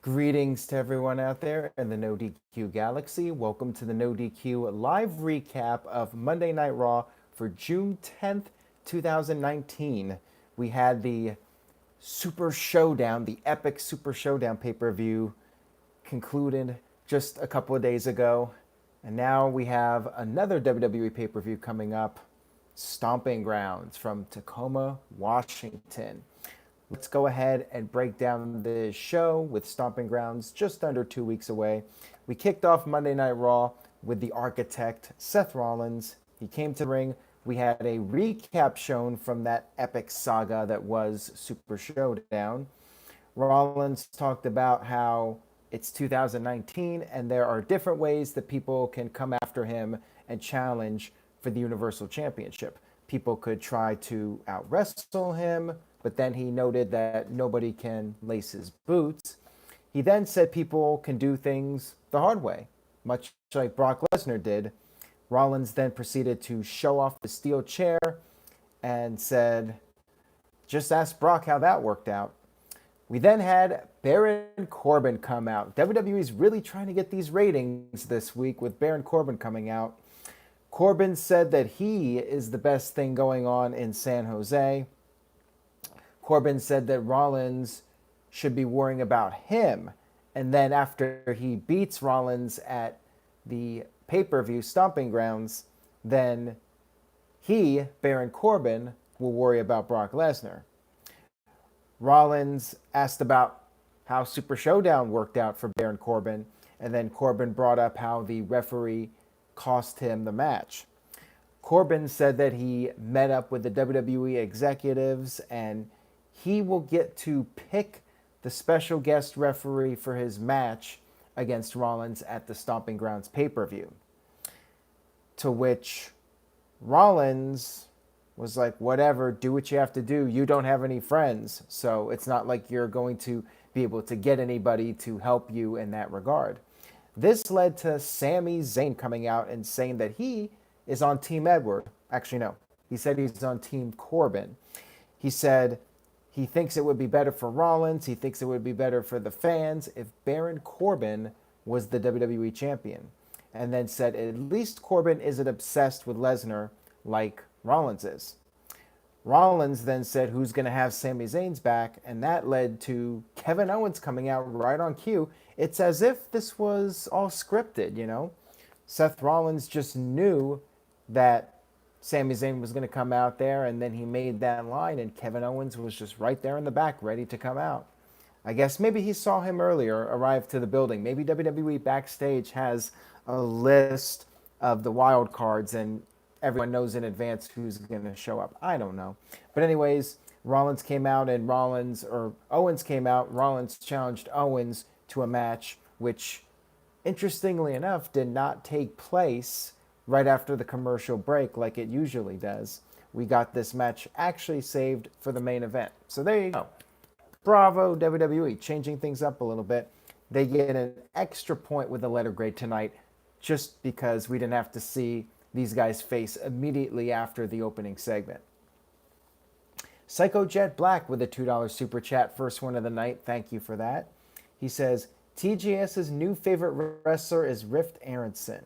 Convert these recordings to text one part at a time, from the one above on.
Greetings to everyone out there in the NoDQ galaxy. Welcome to the NoDQ live recap of Monday Night Raw for June 10th, 2019. We had the Super Showdown, the epic Super Showdown pay-per-view concluded just a couple of days ago. And now we have another WWE pay-per-view coming up, Stomping Grounds from Tacoma, Washington. Let's go ahead and break down the show with Stomping Grounds just under 2 weeks away. We kicked off Monday Night Raw with the architect, Seth Rollins. He came to the ring. We had a recap shown from that epic saga that was Super Showdown. Rollins talked about how it's 2019 and there are different ways that people can come after him and challenge for the Universal Championship. People could try to out-wrestle him, but then he noted that nobody can lace his boots. He then said people can do things the hard way, much like Brock Lesnar did. Rollins then proceeded to show off the steel chair and said, just ask Brock how that worked out. We then had Baron Corbin come out. WWE's really trying to get these ratings this week with Baron Corbin coming out. Corbin said that he is the best thing going on in San Jose. Corbin said that Rollins should be worrying about him. And then after he beats Rollins at the pay-per-view Stomping Grounds, then he, Baron Corbin, will worry about Brock Lesnar. Rollins asked about how Super Showdown worked out for Baron Corbin, and then Corbin brought up how the referee cost him the match. Corbin said that he met up with the WWE executives and he will get to pick the special guest referee for his match against Rollins at the Stomping Grounds pay-per-view. To which Rollins was like, whatever, do what you have to do. You don't have any friends, so it's not like you're going to be able to get anybody to help you in that regard. This led to Sami Zayn coming out and saying that he is on Team Edward. Actually, no. He said he's on Team Corbin. He said he thinks it would be better for Rollins. He thinks it would be better for the fans if Baron Corbin was the WWE champion. And then said at least Corbin isn't obsessed with Lesnar like Rollins is. Rollins then said who's going to have Sami Zayn's back, and that led to Kevin Owens coming out right on cue. It's as if this was all scripted, you know? Seth Rollins just knew that Sami Zayn was going to come out there, and then he made that line, and Kevin Owens was just right there in the back, ready to come out. I guess maybe he saw him earlier arrive to the building. Maybe WWE Backstage has a list of the wild cards, and everyone knows in advance who's going to show up. I don't know. But anyways, Rollins came out, and Owens came out. Rollins challenged Owens to a match, which, interestingly enough, did not take place right after the commercial break like it usually does. We got this match actually saved for the main event. So there you go. Bravo, WWE, changing things up a little bit. They get an extra point with the letter grade tonight just because we didn't have to see these guys face immediately after the opening segment. Psycho Jet Black with a $2 super chat, first one of the night. Thank you for that. He says, TGS's new favorite wrestler is Rift Aronson.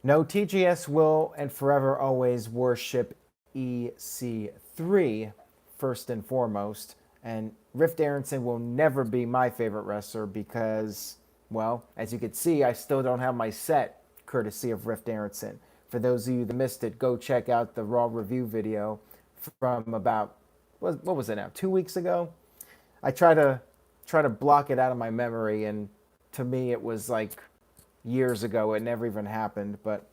No, TGS will and forever always worship EC3 first and foremost. And Rift Aronson will never be my favorite wrestler because, well, as you can see, I still don't have my set courtesy of Rift Aronson. For those of you that missed it, go check out the Raw review video from about, what was it now, 2 weeks ago? I try to block it out of my memory, and to me it was like years ago. It never even happened, but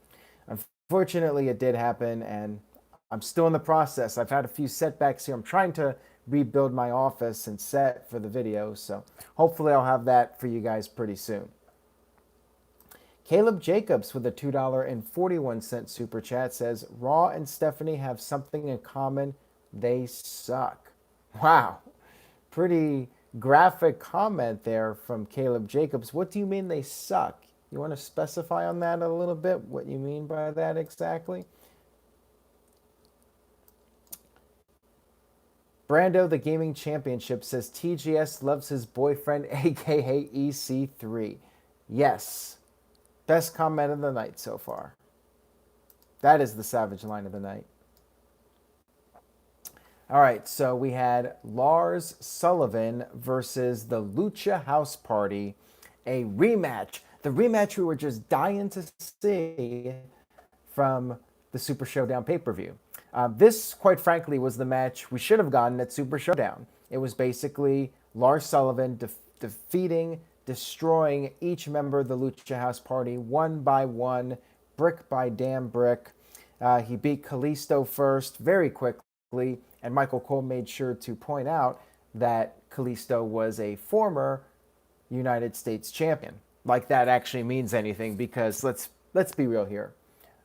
unfortunately it did happen, and I'm still in the process. I've had a few setbacks here. I'm trying to rebuild my office and set for the video, so hopefully I'll have that for you guys pretty soon. Caleb Jacobs with a $2.41 super chat says, Raw and Stephanie have something in common. They suck. Wow. Pretty graphic comment there from Caleb Jacobs. What do you mean they suck? You want to specify on that a little bit? What you mean by that exactly? Brando, the Gaming Championship, says TGS loves his boyfriend, aka EC3. Yes. Best comment of the night so far. That is the savage line of the night. All right, so we had Lars Sullivan versus the Lucha House Party, a rematch. The rematch we were just dying to see from the Super Showdown pay-per-view. This, quite frankly, was the match we should have gotten at Super Showdown. It was basically Lars Sullivan defeating, destroying each member of the Lucha House Party one by one, brick by damn brick. He beat Kalisto first very quickly, and Michael Cole made sure to point out that Kalisto was a former United States champion. Like that actually means anything, because let's be real here.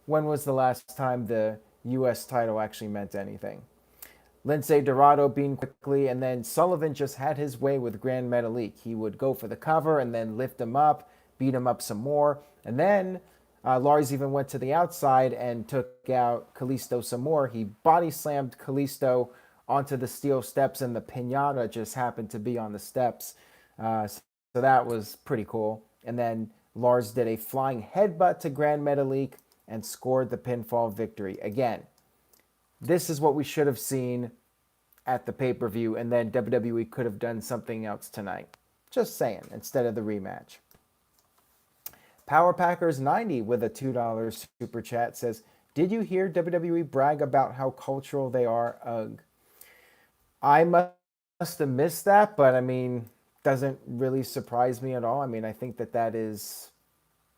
When was the last time the U.S. title actually meant anything? Lince Dorado being quickly, and then Sullivan just had his way with Grand Metalik. He would go for the cover and then lift him up, beat him up some more, and then Lars even went to the outside and took out Kalisto some more. He body slammed Kalisto onto the steel steps, and the piñata just happened to be on the steps. So that was pretty cool. And then Lars did a flying headbutt to Grand Metalik and scored the pinfall victory. Again, this is what we should have seen at the pay-per-view, and then WWE could have done something else tonight. Just saying, instead of the rematch. Power Packers 90 with a $2 super chat says, did you hear WWE brag about how cultural they are? Ugh. I must have missed that, but I mean, doesn't really surprise me at all. I mean, I think that is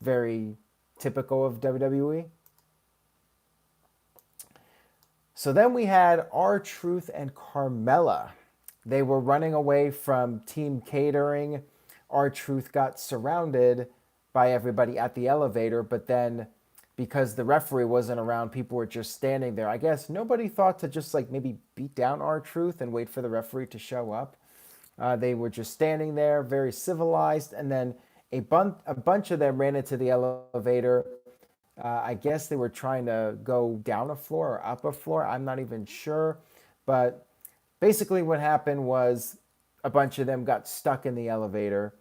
very typical of WWE. So then we had R-Truth and Carmella. They were running away from Team Catering. R-Truth got surrounded by everybody at the elevator, but then because the referee wasn't around, people were just standing there. I guess nobody thought to just like maybe beat down R-Truth and wait for the referee to show up. They were just standing there, very civilized, and then a bunch of them ran into the elevator. I guess they were trying to go down a floor or up a floor. I'm not even sure. But basically what happened was a bunch of them got stuck in the elevator.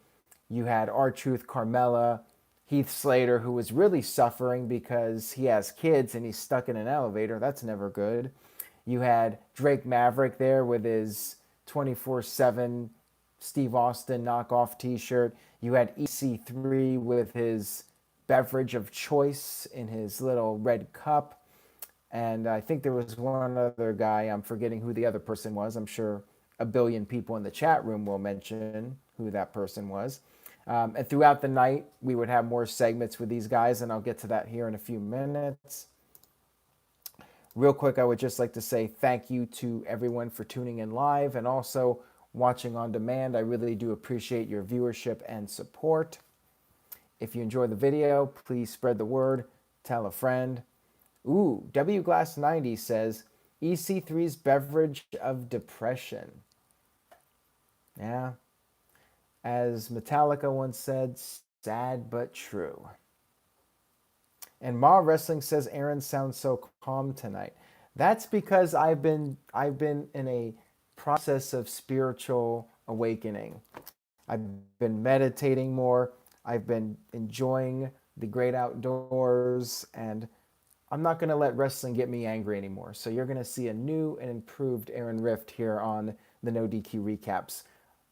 You had R-Truth, Carmella, Heath Slater, who was really suffering because he has kids and he's stuck in an elevator. That's never good. You had Drake Maverick there with his 24/7 Steve Austin knockoff t-shirt. You had EC3 with his beverage of choice in his little red cup. And I think there was one other guy. I'm forgetting who the other person was. I'm sure a billion people in the chat room will mention who that person was. And throughout the night, we would have more segments with these guys, and I'll get to that here in a few minutes. Real quick, I would just like to say thank you to everyone for tuning in live and also watching on demand. I really do appreciate your viewership and support. If you enjoy the video, please spread the word, tell a friend. Ooh, W Glass 90 says, EC3's beverage of depression. Yeah. As Metallica once said, sad but true. And Ma Wrestling says Aaron sounds so calm tonight. That's because I've been in a process of spiritual awakening. I've been meditating more. I've been enjoying the great outdoors, and I'm not going to let wrestling get me angry anymore. So you're going to see a new and improved Aaron Rift here on the NoDQ recaps.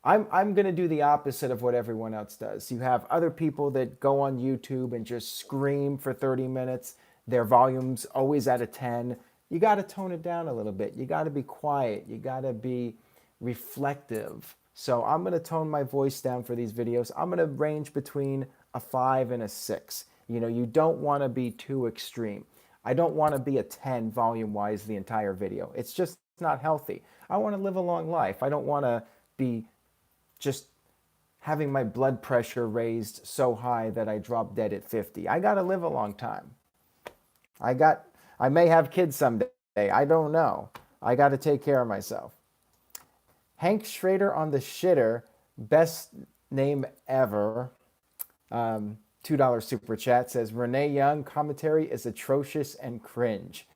I'm going to do the opposite of what everyone else does. You have other people that go on YouTube and just scream for 30 minutes. Their volume's always at a 10. You got to tone it down a little bit. You got to be quiet. You got to be reflective. So I'm going to tone my voice down for these videos. I'm going to range between a 5 and a 6. You know, you don't want to be too extreme. I don't want to be a 10 volume-wise the entire video. It's just not healthy. I want to live a long life. I don't want to be just having my blood pressure raised so high that I drop dead at 50. I got to live a long time. I may have kids someday. I don't know. I got to take care of myself. Hank Schrader on the shitter, best name ever. $2 super chat says, Renee Young commentary is atrocious and cringe.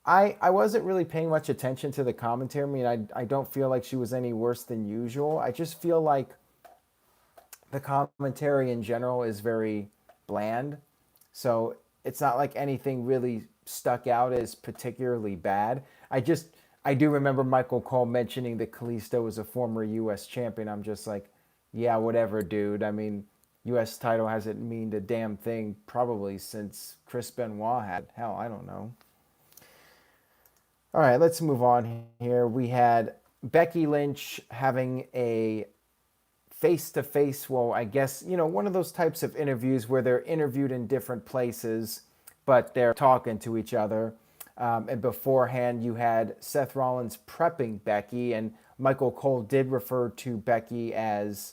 I wasn't really paying much attention to the commentary. I mean, I don't feel like she was any worse than usual. I just feel like the commentary in general is very bland. So it's not like anything really stuck out as particularly bad. I do remember Michael Cole mentioning that Kalisto was a former U.S. champion. I'm just like, yeah, whatever, dude. I mean, U.S. title hasn't meaned a damn thing probably since Chris Benoit had. Hell, I don't know. All right, let's move on here. We had Becky Lynch having a face-to-face, well, I guess, one of those types of interviews where they're interviewed in different places, but they're talking to each other. And beforehand, you had Seth Rollins prepping Becky, and Michael Cole did refer to Becky as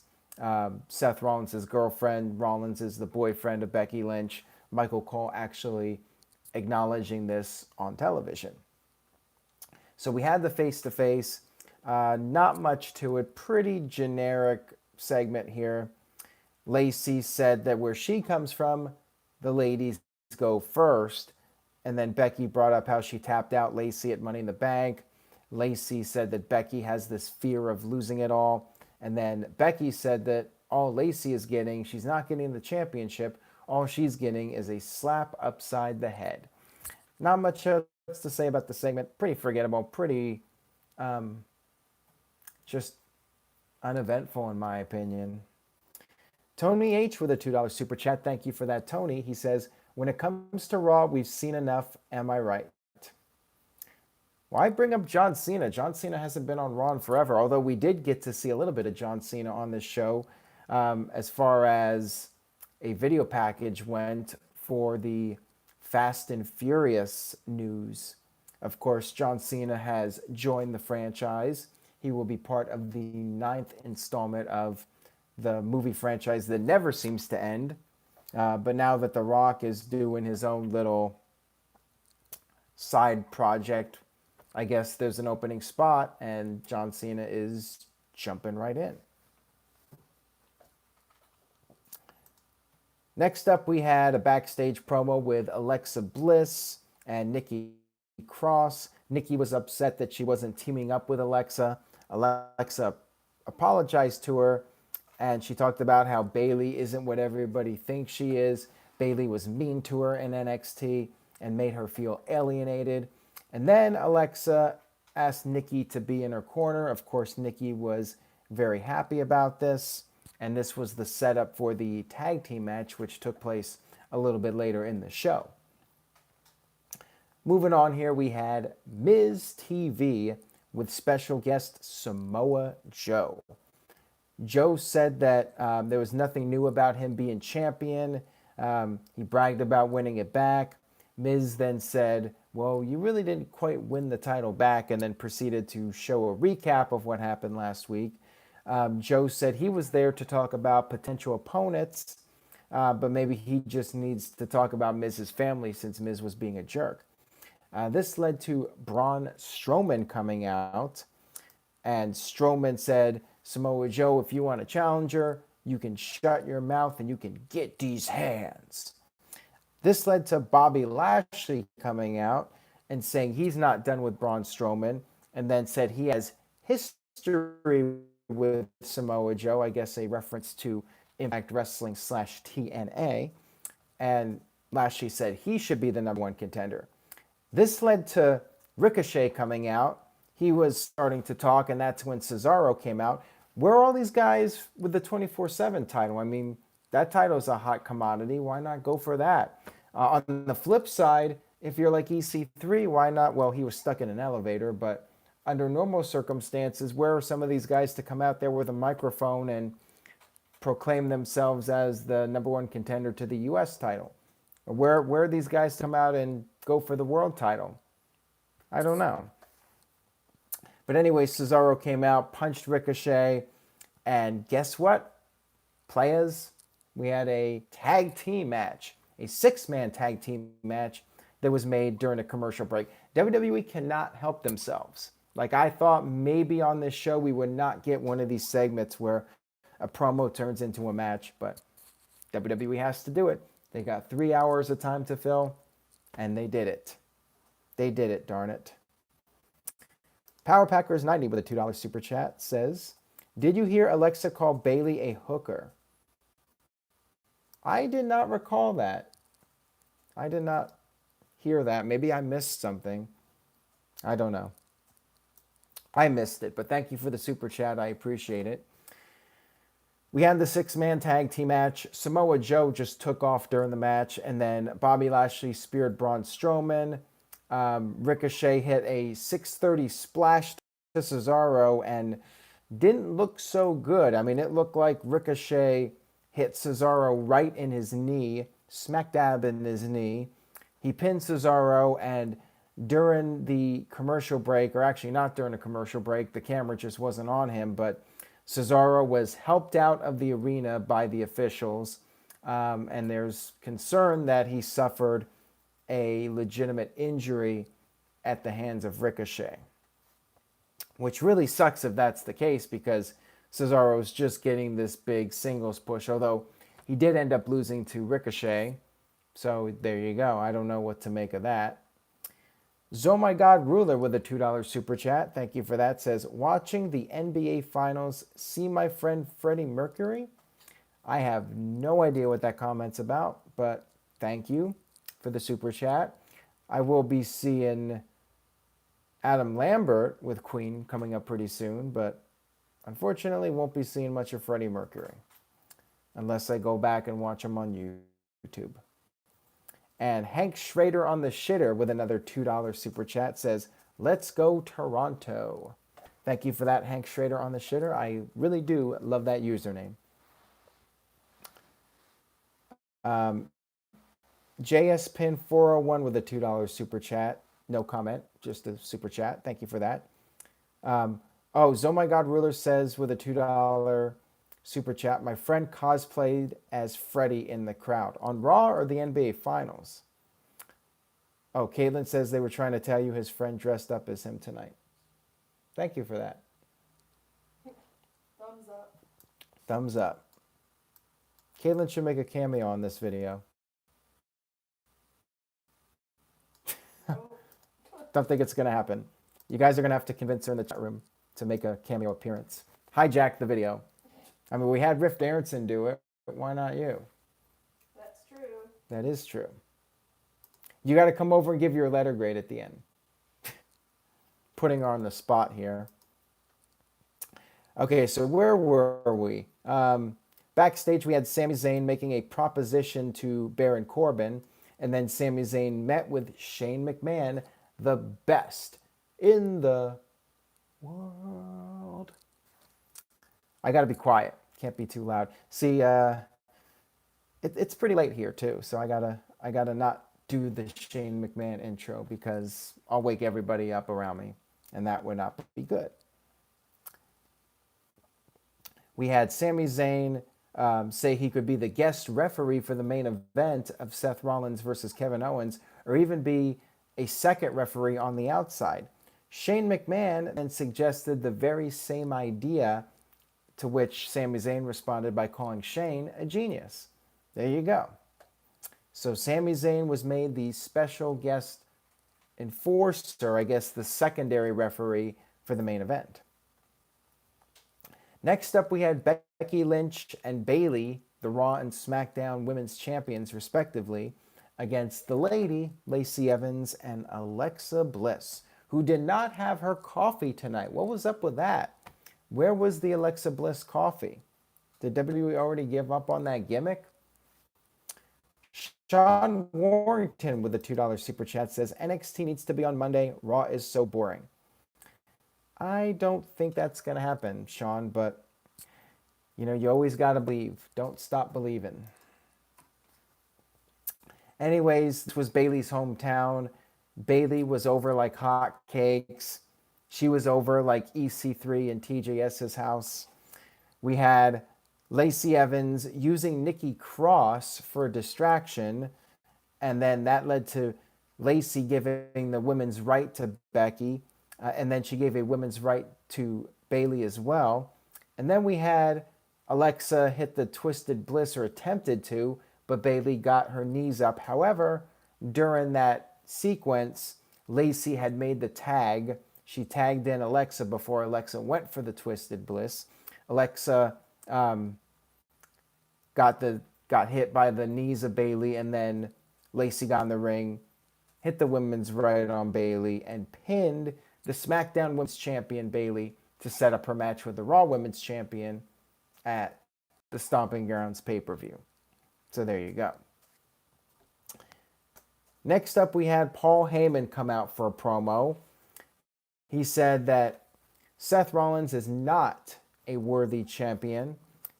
Seth Rollins' girlfriend. Rollins is the boyfriend of Becky Lynch. Michael Cole actually acknowledging this on television. So we had the face-to-face. Not much to it. Pretty generic segment here. Lacey said that where she comes from, the ladies go first. And then Becky brought up how she tapped out Lacey at Money in the Bank. Lacey said that Becky has this fear of losing it all. And then Becky said that all Lacey is getting, she's not getting the championship. All she's getting is a slap upside the head. Not much else to say about the segment. Pretty forgettable. Pretty just uneventful in my opinion. Tony H with a $2 super chat. Thank you for that, Tony. He says, when it comes to Raw, we've seen enough. Am I right? Why bring up John Cena? John Cena hasn't been on Raw in forever, although we did get to see a little bit of John Cena on this show as far as a video package went for the Fast and Furious news. Of course, John Cena has joined the franchise. He will be part of the 9th installment of the movie franchise that never seems to end. But now that The Rock is doing his own little side project, I guess there's an opening spot, and John Cena is jumping right in. Next up, we had a backstage promo with Alexa Bliss and Nikki Cross. Nikki was upset that she wasn't teaming up with Alexa. Alexa apologized to her, and she talked about how Bayley isn't what everybody thinks she is. Bayley was mean to her in NXT and made her feel alienated. And then Alexa asked Nikki to be in her corner. Of course, Nikki was very happy about this. And this was the setup for the tag team match, which took place a little bit later in the show. Moving on here, we had Miz TV with special guest Samoa Joe. Joe said that there was nothing new about him being champion. He bragged about winning it back. Miz then said, well, you really didn't quite win the title back, and then proceeded to show a recap of what happened last week. Joe said he was there to talk about potential opponents, but maybe he just needs to talk about Miz's family since Miz was being a jerk. This led to Braun Strowman coming out, and Strowman said, Samoa Joe, if you want a challenger, you can shut your mouth and you can get these hands. This led to Bobby Lashley coming out and saying he's not done with Braun Strowman, and then said he has history with Samoa Joe, I guess a reference to Impact Wrestling / TNA, and Lashley said he should be the #1 contender. This led to Ricochet coming out. He was starting to talk, and that's when Cesaro came out. Where are all these guys with the 24/7 title? I mean, that title is a hot commodity. Why not go for that? On the flip side, if you're like EC3, why not? Well, he was stuck in an elevator, but under normal circumstances, where are some of these guys to come out there with a microphone and proclaim themselves as the #1 contender to the U.S. title? Where are these guys to come out and go for the world title? I don't know. But anyway, Cesaro came out, punched Ricochet, and guess what? Players, we had a tag team match, a 6-man tag team match that was made during a commercial break. WWE cannot help themselves. Like, I thought maybe on this show we would not get one of these segments where a promo turns into a match, but WWE has to do it. They got 3 hours of time to fill, and they did it. They did it, darn it. Power Packers 90 with a $2 super chat says, did you hear Alexa call Bayley a hooker? I did not recall that. I did not hear that. Maybe I missed something. I don't know. I missed it, but thank you for the super chat. I appreciate it. We had the 6-man tag team match. Samoa Joe just took off during the match, and then Bobby Lashley speared Braun Strowman. Ricochet hit a 630 splash to Cesaro and didn't look so good. I mean, it looked like Ricochet hit Cesaro right in his knee, smack dab in his knee. He pinned Cesaro, and during the commercial break, or actually not during the commercial break, the camera just wasn't on him, but Cesaro was helped out of the arena by the officials, and there's concern that he suffered a legitimate injury at the hands of Ricochet, which really sucks if that's the case, because Cesaro's just getting this big singles push, although he did end up losing to Ricochet. So there you go. I don't know what to make of that. Oh My God Ruler with a $2 super chat. Thank you for that. Says, watching the NBA Finals, see my friend Freddie Mercury? I have no idea what that comment's about, but thank you for the super chat. I will be seeing Adam Lambert with Queen coming up pretty soon, but unfortunately won't be seeing much of Freddie Mercury unless I go back and watch him on YouTube. And Hank Schrader on the shitter with another $2 super chat says, let's go Toronto. Thank you for that, Hank Schrader on the shitter. I really do love that username. JS Pin 401 with a $2 super chat. No comment, just a super chat. Thank you for that. Oh My God Ruler says with a $2 super chat, my friend cosplayed as Freddy in the crowd. On Raw or the NBA Finals? Oh, Caitlin says they were trying to tell you his friend dressed up as him tonight. Thank you for that. Thumbs up. Thumbs up. Caitlin should make a cameo on this video. Don't think it's going to happen. You guys are going to have to convince her in the chat room to make a cameo appearance. Hijack the video. I mean, we had Riff Aronson do it, but why not you? That's true. That is true. You got to come over and give your letter grade at the end. Putting her on the spot here. Okay, so where were we? Backstage, we had Sami Zayn making a proposition to Baron Corbin, and then Sami Zayn met with Shane McMahon, the best in the world. I got to be quiet. Can't be too loud. See, it's pretty late here too, so I gotta not do the Shane McMahon intro because I'll wake everybody up around me, and that would not be good. We had Sami Zayn say he could be the guest referee for the main event of Seth Rollins versus Kevin Owens, or even be a second referee on the outside. Shane McMahon then suggested the very same idea, to which Sami Zayn responded by calling Shane a genius. There you go. So Sami Zayn was made the special guest enforcer, I guess the secondary referee for the main event. Next up, we had Becky Lynch and Bayley, the Raw and SmackDown Women's Champions, respectively, against the lady, Lacey Evans, and Alexa Bliss, who did not have her coffee tonight. What was up with that? Where was the Alexa Bliss coffee? Did WWE already give up on that gimmick? Sean Warrington with a $2 super chat says, NXT needs to be on Monday. Raw is so boring. I don't think that's going to happen, Sean, but you know, you always got to believe. Don't stop believing. Anyways, this was Bayley's hometown. Bayley was over like hot cakes. She was over like EC3 and TJS's house. We had Lacey Evans using Nikki Cross for a distraction, and then that led to Lacey giving the women's right to Becky, and then she gave a women's right to Bayley as well. And then we had Alexa hit the Twisted Bliss, or attempted to, but Bayley got her knees up. However, during that sequence, Lacey had made the tag. She tagged in Alexa before Alexa went for the Twisted Bliss. Alexa got hit by the knees of Bayley, and then Lacey got in the ring, hit the women's right on Bayley, and pinned the SmackDown Women's Champion Bayley to set up her match with the Raw Women's Champion at the Stomping Grounds pay-per-view. So there you go. Next up, we had Paul Heyman come out for a promo. He said that Seth Rollins is not a worthy champion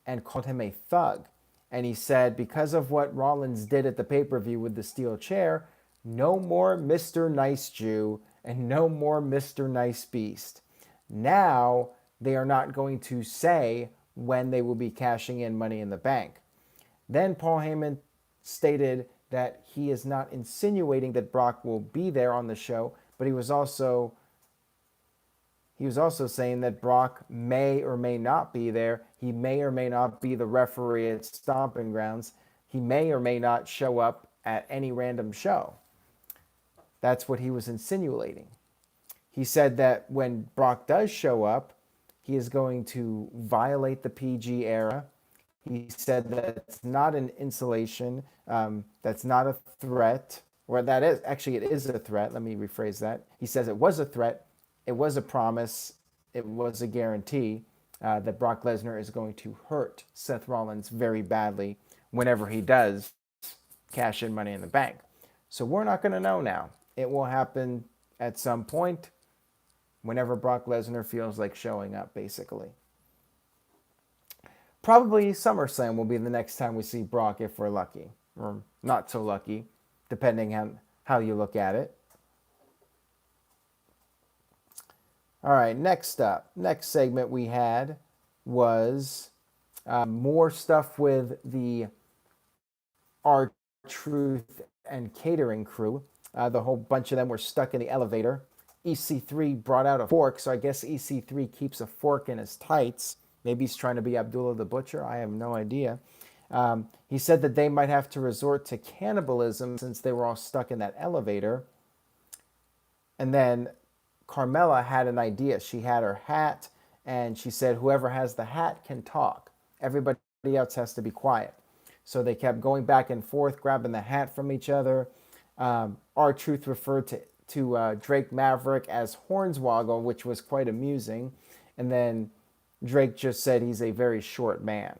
and called him a thug. And he said because of what Rollins did at the pay-per-view with the steel chair, no more Mr. Nice Jew and no more Mr. Nice Beast. Now they are not going to say when they will be cashing in Money in the Bank. Then Paul Heyman stated that he is not insinuating that Brock will be there on the show, but he was also saying that Brock may or may not be there. He may or may not be the referee at Stomping Grounds. He may or may not show up at any random show. That's what he was insinuating. He said that when Brock does show up, he is going to violate the PG era. He said that it's not an insulation. That's not a threat. Or that is, actually, it is a threat. Let me rephrase that. He says it was a threat. It was a promise. It was a guarantee that Brock Lesnar is going to hurt Seth Rollins very badly whenever he does cash in Money in the Bank. So we're not going to know now. It will happen at some point whenever Brock Lesnar feels like showing up, basically. Probably SummerSlam will be the next time we see Brock if we're lucky, or not so lucky, depending on how you look at it. All right, next up. Next segment we had was more stuff with the R-Truth and catering crew. The whole bunch of them were stuck in the elevator. EC3 brought out a fork, so I guess EC3 keeps a fork in his tights. Maybe he's trying to be Abdullah the Butcher. I have no idea. He said that they might have to resort to cannibalism since they were all stuck in that elevator. And then Carmella had an idea. She had her hat, and she said, whoever has the hat can talk. Everybody else has to be quiet. So they kept going back and forth, grabbing the hat from each other. R-Truth referred to Drake Maverick as Hornswoggle, which was quite amusing. And then Drake just said he's a very short man.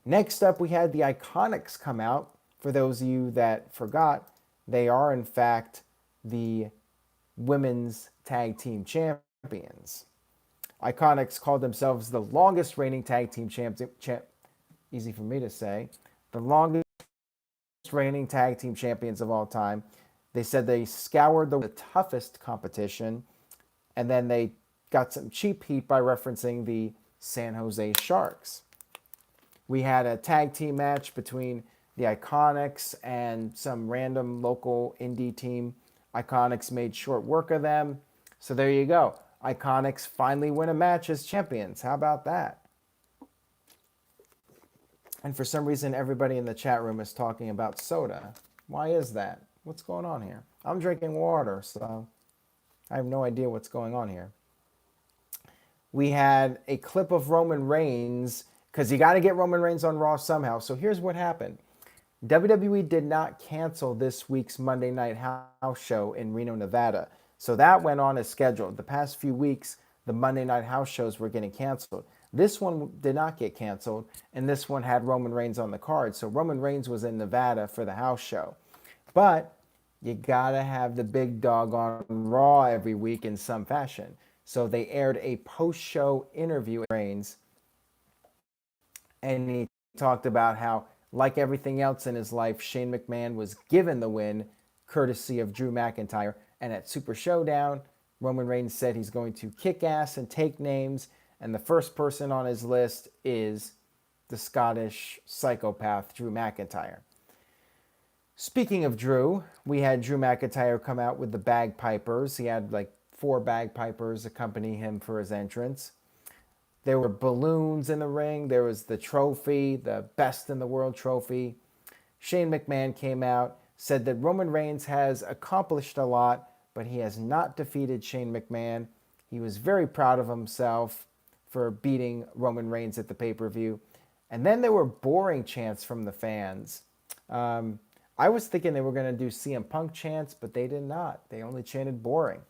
Next up, we had the Iconics come out. For those of you that forgot, they are, in fact, the women's tag team champions. Iconics called themselves the longest reigning tag team easy for me to say, the longest reigning tag team champions of all time. They said they scoured the toughest competition, and then they got some cheap heat by referencing the San Jose Sharks. We had a tag team match between the Iconics and some random local indie team. Iconics made short work of them. So there you go. Iconics finally win a match as champions. How about that? And for some reason, everybody in the chat room is talking about soda. Why is that? What's going on here? I'm drinking water, so I have no idea what's going on here. We had a clip of Roman Reigns, because you got to get Roman Reigns on Raw somehow. So here's what happened. WWE did not cancel this week's Monday Night House show in Reno, Nevada. So that went on as scheduled. The past few weeks, the Monday Night House shows were getting canceled. This one did not get canceled, and this one had Roman Reigns on the card. So Roman Reigns was in Nevada for the house show. But you got to have the big dog on Raw every week in some fashion. So they aired a post-show interview with Reigns, and he talked about how, like everything else in his life, Shane McMahon was given the win courtesy of Drew McIntyre. And at Super Showdown, Roman Reigns said he's going to kick ass and take names. And the first person on his list is the Scottish psychopath, Drew McIntyre. Speaking of Drew, we had Drew McIntyre come out with the bagpipers. He had like 4 bagpipers accompany him for his entrance. There were balloons in the ring. There was the trophy, the best in the world trophy. Shane McMahon came out. said that Roman Reigns has accomplished a lot, but he has not defeated Shane McMahon. He was very proud of himself for beating Roman Reigns at the pay-per-view. And then there were boring chants from the fans. I was thinking they were going to do CM Punk chants, but they did not. They only chanted boring.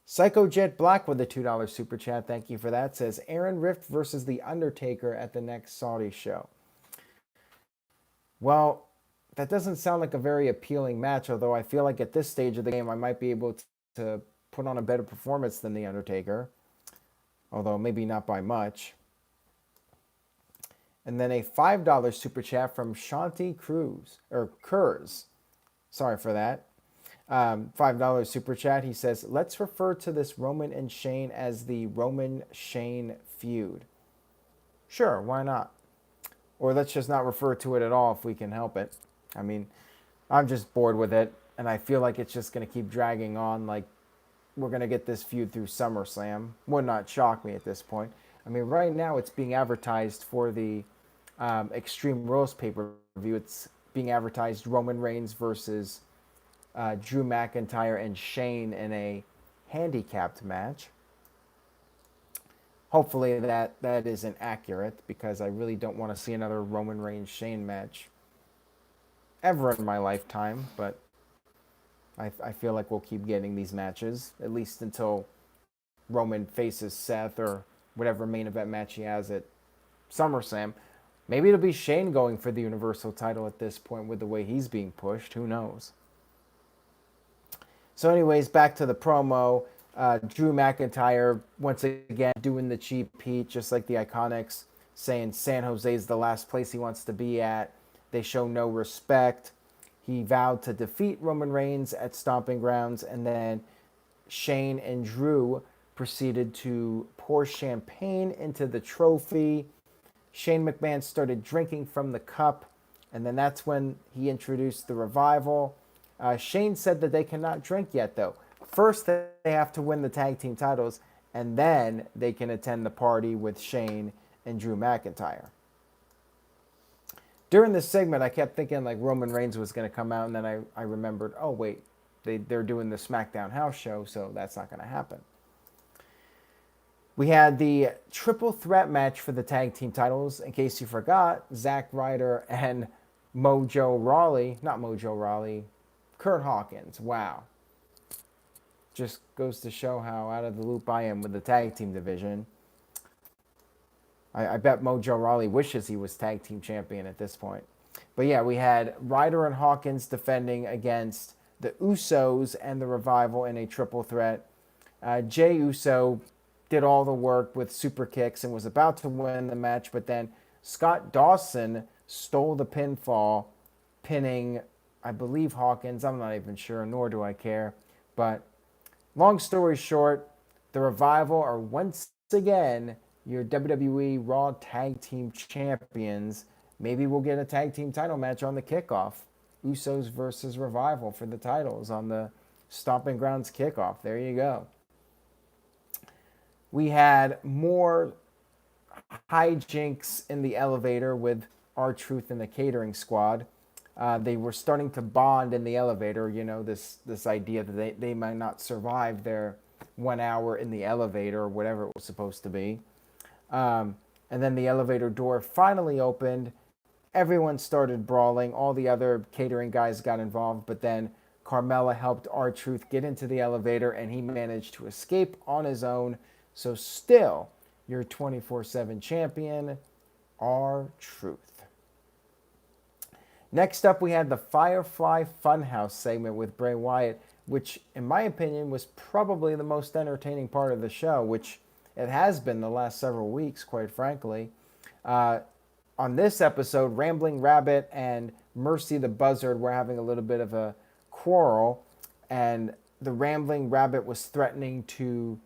Psycho Jet Black with a $2 super chat. Thank you for that. Says Aaron Rift versus The Undertaker at the next Saudi show. Well, that doesn't sound like a very appealing match, although I feel like at this stage of the game I might be able to put on a better performance than The Undertaker, although maybe not by much. And then a $5 super chat from Shanti Kurz. Sorry for that. $5 super chat. He says, let's refer to this Roman and Shane as the Roman-Shane feud. Sure, why not? Or let's just not refer to it at all if we can help it. I mean, I'm just bored with it, and I feel like it's just going to keep dragging on. Like, we're going to get this feud through SummerSlam. Would not shock me at this point. I mean, right now it's being advertised for the Extreme Rules pay-per-view. It's being advertised Roman Reigns versus Drew McIntyre and Shane in a handicapped match. Hopefully that isn't accurate, because I really don't want to see another Roman Reigns Shane match ever in my lifetime, but I feel like we'll keep getting these matches, at least until Roman faces Seth or whatever main event match he has at SummerSlam. Maybe it'll be Shane going for the Universal title at this point with the way he's being pushed. Who knows? So anyways, back to the promo. Drew McIntyre, once again, doing the cheap heat, just like the Iconics, saying San Jose is the last place he wants to be at. They show no respect. He vowed to defeat Roman Reigns at Stomping Grounds, and then Shane and Drew proceeded to pour champagne into the trophy. Shane McMahon started drinking from the cup, and then that's when he introduced the Revival. Shane said that they cannot drink yet, though. First, they have to win the tag team titles, and then they can attend the party with Shane and Drew McIntyre. During this segment, I kept thinking like Roman Reigns was going to come out, and then I remembered, oh, wait, they're doing the SmackDown house show, so that's not going to happen. We had the triple threat match for the tag team titles. In case you forgot, Zack Ryder and Kurt Hawkins. Wow. Just goes to show how out of the loop I am with the tag team division. I bet Mojo Rawley wishes he was tag team champion at this point. But yeah, we had Ryder and Hawkins defending against the Usos and the Revival in a triple threat. Jey Uso did all the work with super kicks and was about to win the match, but then Scott Dawson stole the pinfall, pinning, I believe, Hawkins. I'm not even sure, nor do I care. But long story short, the Revival are once again your WWE Raw Tag Team Champions. Maybe we'll get a tag team title match on the kickoff. Usos versus Revival for the titles on the Stomping Grounds kickoff. There you go. We had more hijinks in the elevator with R-Truth and the catering squad. They were starting to bond in the elevator, you know, this idea that they might not survive their 1 hour in the elevator or whatever it was supposed to be. And then the elevator door finally opened. Everyone started brawling. All the other catering guys got involved, but then Carmella helped R-Truth get into the elevator, and he managed to escape on his own. So still, your 24/7 champion, R-Truth. Next up, we had the Firefly Funhouse segment with Bray Wyatt, which, in my opinion, was probably the most entertaining part of the show, which it has been the last several weeks, quite frankly. On this episode, Rambling Rabbit and Mercy the Buzzard were having a little bit of a quarrel, and the Rambling Rabbit was threatening to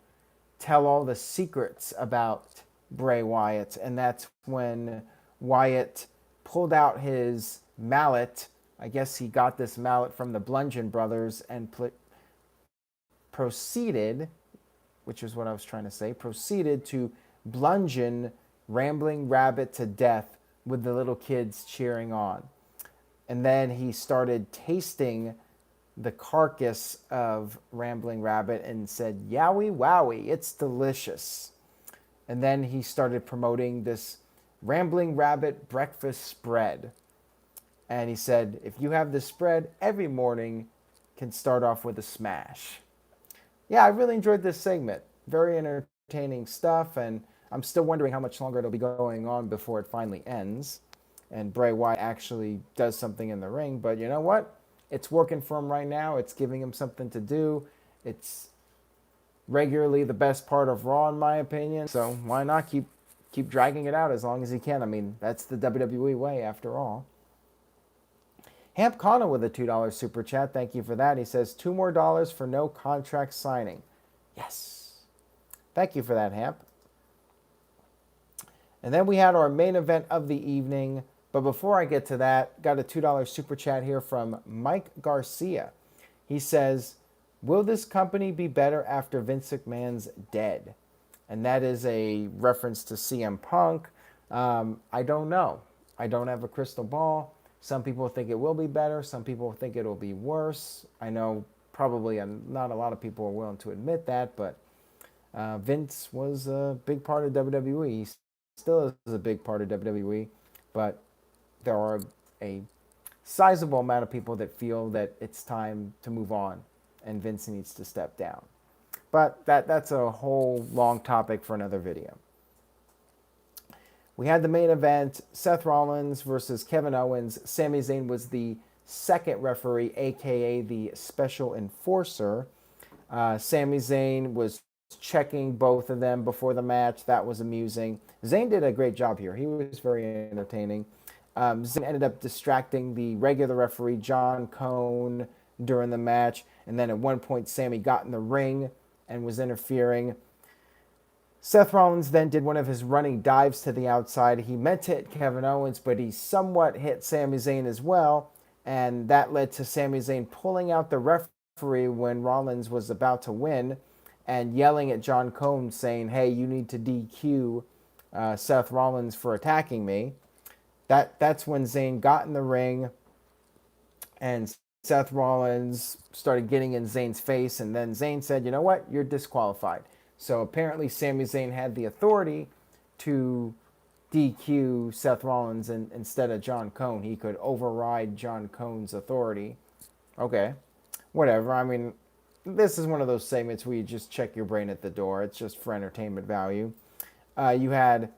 tell all the secrets about Bray Wyatt, and that's when Wyatt pulled out his mallet. I guess he got this mallet from the Bludgeon Brothers and proceeded, which is what I was trying to say, proceeded to bludgeon Rambling Rabbit to death with the little kids cheering on. And then he started tasting the carcass of Rambling Rabbit and said, "Yowie wowie, it's delicious." And then he started promoting this Rambling Rabbit breakfast spread. And he said, if you have this spread, every morning can start off with a smash. Yeah, I really enjoyed this segment. Very entertaining stuff, and I'm still wondering how much longer it'll be going on before it finally ends and Bray Wyatt actually does something in the ring. But you know what? It's working for him right now. It's giving him something to do. It's regularly the best part of Raw, in my opinion. So why not keep dragging it out as long as he can? I mean, that's the WWE way, after all. Hamp Connor with a $2 super chat. Thank you for that. He says, $2 more for no contract signing. Yes. Thank you for that, Hamp. And then we had our main event of the evening. But before I get to that, got a $2 super chat here from Mike Garcia. He says, will this company be better after Vince McMahon's dead? And that is a reference to CM Punk. I don't know. I don't have a crystal ball. Some people think it will be better. Some people think it'll be worse. I know probably not a lot of people are willing to admit that, but Vince was a big part of WWE. He still is a big part of WWE, but there are a sizable amount of people that feel that it's time to move on and Vince needs to step down. But that's a whole long topic for another video. We had the main event, Seth Rollins versus Kevin Owens. Sami Zayn was the second referee, a.k.a. the special enforcer. Sami Zayn was checking both of them before the match. That was amusing. Zayn did a great job here. He was very entertaining. Zayn ended up distracting the regular referee, John Cone, during the match. And then at one point, Sami got in the ring and was interfering. Seth Rollins then did one of his running dives to the outside. He meant to hit Kevin Owens, but he somewhat hit Sami Zayn as well. And that led to Sami Zayn pulling out the referee when Rollins was about to win and yelling at John Cone saying, hey, you need to DQ Seth Rollins for attacking me. That's when Zayn got in the ring and Seth Rollins started getting in Zayn's face. And then Zayn said, you know what? You're disqualified. So apparently Sami Zayn had the authority to DQ Seth Rollins instead of John Cone. He could override John Cone's authority. Okay, whatever. I mean, this is one of those segments where you just check your brain at the door. It's just for entertainment value. You had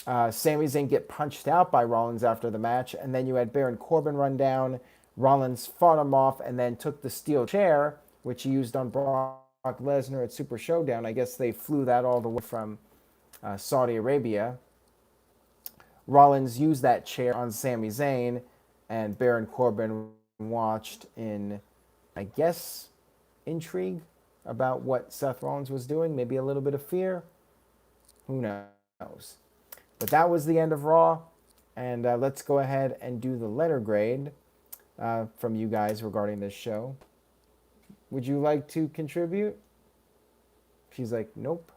Sami Zayn get punched out by Rollins after the match, and then you had Baron Corbin run down. Rollins fought him off and then took the steel chair, which he used on Brock Lesnar at Super Showdown. I guess they flew that all the way from Saudi Arabia. Rollins used that chair on Sami Zayn, and Baron Corbin watched in, I guess, intrigue about what Seth Rollins was doing. Maybe a little bit of fear. Who knows? But that was the end of Raw, and let's go ahead and do the letter grade from you guys regarding this show. Would you like to contribute? She's like, nope.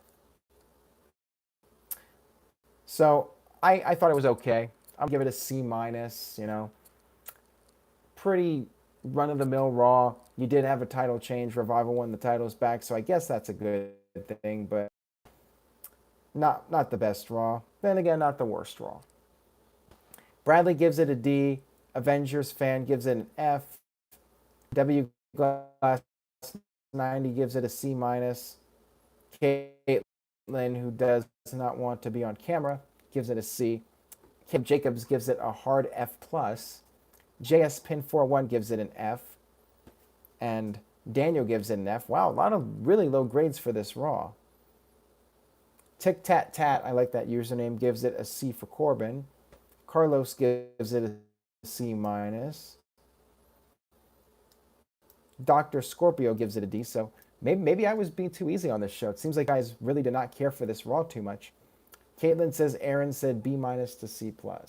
So I thought it was okay. I'll give it a C-, you know. Pretty run-of-the-mill Raw. You did have a title change. Revival won the titles back, so I guess that's a good thing, but not the best Raw. Then again, not the worst Raw. Bradley gives it a D. Avengers fan gives it an F. W Glass 90 gives it a C-. Caitlin, who does not want to be on camera, gives it a C. Kim Jacobs gives it a hard F+. JS Pin 41 gives it an F. And Daniel gives it an F. Wow, a lot of really low grades for this Raw. Tic Tat Tat, I like that username, gives it a C for Corbin. Carlos gives it a C-. Dr. Scorpio gives it a D, so maybe I was being too easy on this show. It seems like guys really did not care for this Raw too much. Caitlin says Aaron said B- to C+. Well,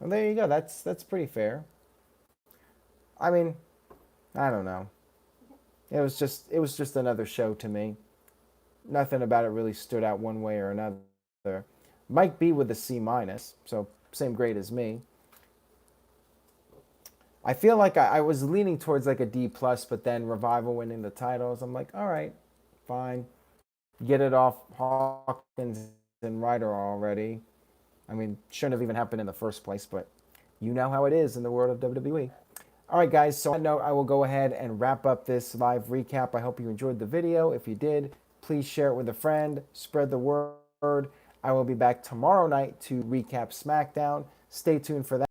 there you go. That's pretty fair. I mean, I don't know. It was just another show to me. Nothing about it really stood out one way or another. Mike B with a C-, so same grade as me. I feel like I was leaning towards like a D plus, but then Revival winning the titles, I'm like, all right, fine, get it off Hawkins and Ryder already. I mean, shouldn't have even happened in the first place, but you know how it is in the world of WWE. All right, guys, so on that note, I will go ahead and wrap up this live recap. I hope you enjoyed the video. If you did, please share it with a friend, spread the word. I will be back tomorrow night to recap SmackDown. Stay tuned for that.